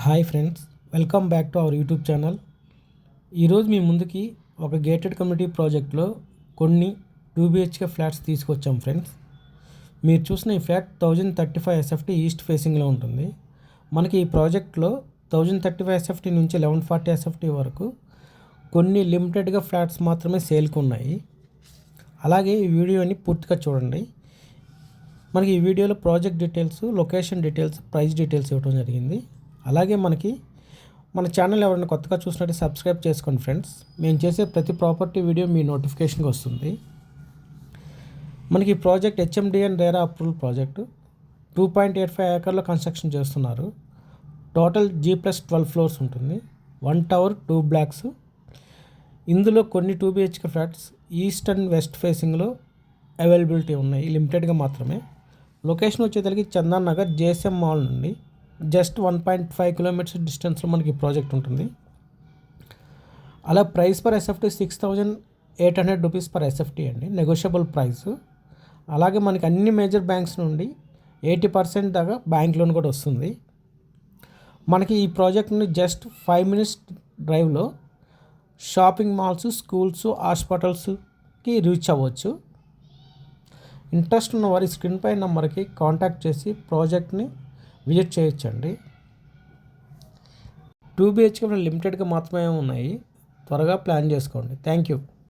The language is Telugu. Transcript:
Hi friends, welcome back to our YouTube channel. ఈరోజు మీ ముందుకి ఒక గేటెడ్ కమ్యూనిటీ ప్రాజెక్ట్లో కొన్ని 2 BHK ఫ్లాట్స్ తీసుకొచ్చాం ఫ్రెండ్స్. మీరు చూసిన ఈ ఫ్లాట్ 1035 SFT ఈస్ట్ ఫేసింగ్లో ఉంటుంది. మనకి ఈ ప్రాజెక్ట్లో 1035 SFT నుంచి 1140 SFT వరకు కొన్ని లిమిటెడ్గా ఫ్లాట్స్ మాత్రమే సేల్కి ఉన్నాయి. అలాగే ఈ వీడియోని పూర్తిగా చూడండి. మనకి ఈ వీడియోలో project details, location details, price details ఇవ్వడం జరిగింది. అలాగే మన ఛానల్ ఎవరైనా కొత్తగా చూసినట్టు సబ్స్క్రైబ్ చేసుకోండి ఫ్రెండ్స్. మేము చేసే ప్రతి ప్రాపర్టీ వీడియో మీ నోటిఫికేషన్కి వస్తుంది. మనకి ఈ project HMDN RERA approval project 2.85 ఏకర్లో కన్స్ట్రక్షన్ చేస్తున్నారు. టోటల్ G+12 ఫ్లోర్స్ ఉంటుంది. 1 టవర్ 2 బ్లాక్స్. ఇందులో కొన్ని 2 BHK flats east and west ఫేసింగ్లో అవైలబిలిటీ ఉన్నాయి, లిమిటెడ్గా మాత్రమే. లొకేషన్ వచ్చేసరికి చందన్ నగర్ JSM మాల్ నుండి జస్ట్ 1.5 కిలోమీటర్స్ డిస్టెన్స్లో మనకి ప్రాజెక్ట్ ఉంటుంది. అలా price per SFT 6,800 rupees per SFT అండి, నెగోషియబుల్ ప్రైస్. అలాగే మనకి అన్ని మేజర్ బ్యాంక్స్ నుండి 80% దాకా బ్యాంక్ లోన్ కూడా వస్తుంది. మనకి ఈ ప్రాజెక్ట్ నుండి జస్ట్ 5 minutes డ్రైవ్లో షాపింగ్ మాల్స్, స్కూల్స్, హాస్పిటల్స్కి రీచ్ అవ్వచ్చు. ఇంట్రెస్ట్ ఉన్న వారి స్క్రీన్ పై నెంబర్కి కాంటాక్ట్ చేసి ప్రాజెక్ట్ని విజిట్ చేయొచ్చండి. 2 BHK లిమిటెడ్గా మాత్రమే ఉన్నాయి. త్వరగా ప్లాన్ చేసుకోండి. Thank you.